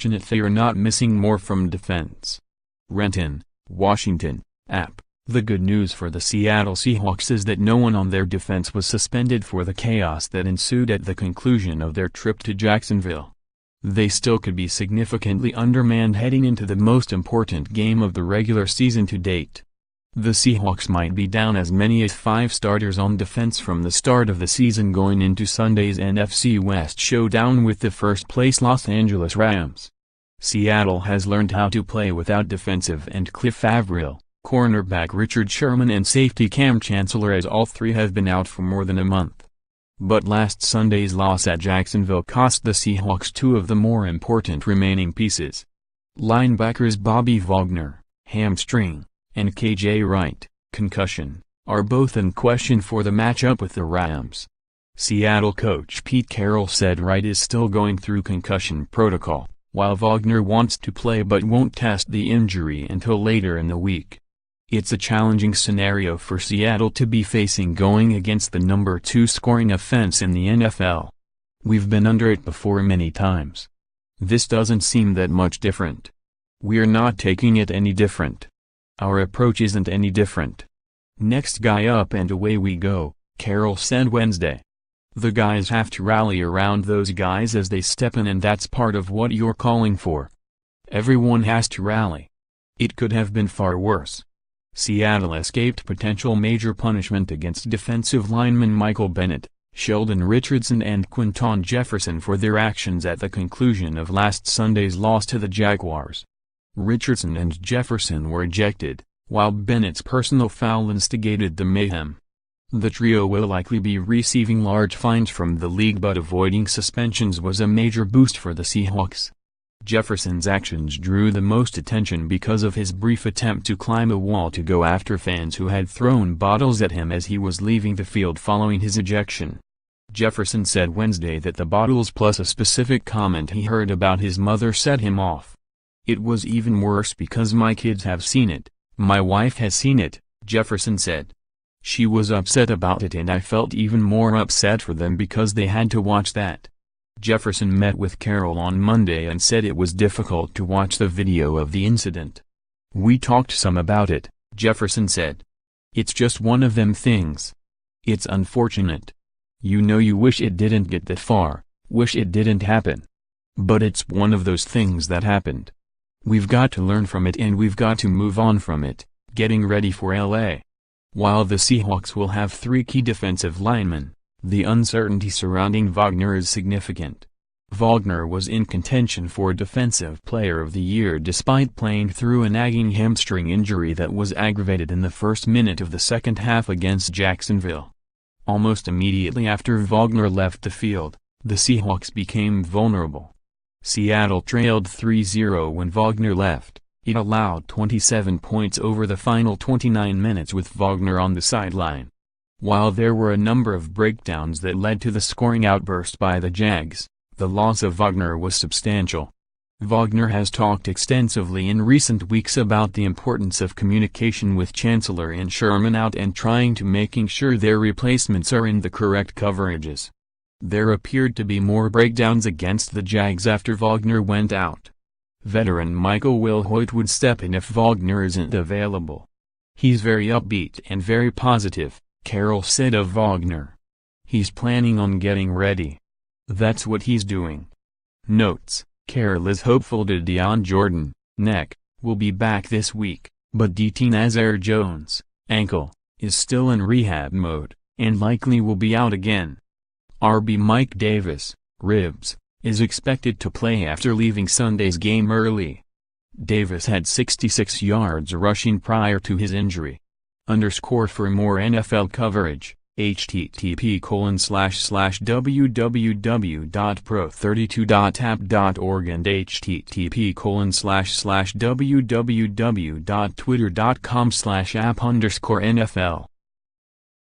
unfortunate they're not missing more from defense. RENTON, Washington, app. The good news for the Seattle Seahawks is that no one on their defense was suspended for the chaos that ensued at the conclusion of their trip to Jacksonville. They still could be significantly undermanned heading into the most important game of the regular season to date. The Seahawks might be down as many as 5 starters on defense from the start of the season going into Sunday's NFC West showdown with the first-place Los Angeles Rams. Seattle has learned how to play without defensive end Cliff Avril, cornerback Richard Sherman and safety Kam Chancellor, as all 3 have been out for more than a month. But last Sunday's loss at Jacksonville cost the Seahawks 2 of the more important remaining pieces. Linebackers Bobby Wagner, hamstring, and Wright, concussion, are both in question for the matchup with the Rams. Seattle coach Pete Carroll said Wright is still going through concussion protocol, while Wagner wants to play but won't test the injury until later in the week. It's a challenging scenario for Seattle to be facing going against the number 2 scoring offense in the NFL. We've been under it before many times. This doesn't seem that much different. We're not taking it any different. Our approach isn't any different. Next guy up and away we go, Carroll said Wednesday. The guys have to rally around those guys as they step in, and that's part of what you're calling for. Everyone has to rally. It could have been far worse. Seattle escaped potential major punishment against defensive lineman Michael Bennett, Sheldon Richardson and Quinton Jefferson for their actions at the conclusion of last Sunday's loss to the Jaguars. Richardson and Jefferson were ejected, while Bennett's personal foul instigated the mayhem. The trio will likely be receiving large fines from the league, but avoiding suspensions was a major boost for the Seahawks. Jefferson's actions drew the most attention because of his brief attempt to climb a wall to go after fans who had thrown bottles at him as he was leaving the field following his ejection. Jefferson said Wednesday that the bottles plus a specific comment he heard about his mother set him off. "It was even worse because my kids have seen it, my wife has seen it," Jefferson said. "She was upset about it and I felt even more upset for them because they had to watch that." Jefferson met with Carroll on Monday and said it was difficult to watch the video of the incident. "We talked some about it," Jefferson said. "It's just one of them things. It's unfortunate. You wish it didn't get that far, wish it didn't happen. But it's one of those things that happened. We've got to learn from it and we've got to move on from it, getting ready for LA." While the Seahawks will have 3 key defensive linemen, the uncertainty surrounding Wagner is significant. Wagner was in contention for Defensive Player of the Year despite playing through a nagging hamstring injury that was aggravated in the first minute of the second half against Jacksonville. Almost immediately after Wagner left the field, the Seahawks became vulnerable. Seattle trailed 3-0 when Wagner left. It allowed 27 points over the final 29 minutes with Wagner on the sideline. While there were a number of breakdowns that led to the scoring outburst by the Jags, the loss of Wagner was substantial. Wagner has talked extensively in recent weeks about the importance of communication with Chancellor and Sherman out and trying to making sure their replacements are in the correct coverages. There appeared to be more breakdowns against the Jags after Wagner went out. Veteran Michael Wilhoit would step in if Wagner isn't available. "He's very upbeat and very positive," Carroll said of Wagner. "He's planning on getting ready. That's what he's doing." Notes: Carroll is hopeful that Dion Jordan, neck, will be back this week, but DT Nazir Jones, ankle, is still in rehab mode, and likely will be out again. RB Mike Davis, ribs, is expected to play after leaving Sunday's game early. Davis had 66 yards rushing prior to his injury. For more NFL coverage, http://www.pro32.app.org and http://www.twitter.com/app_NFL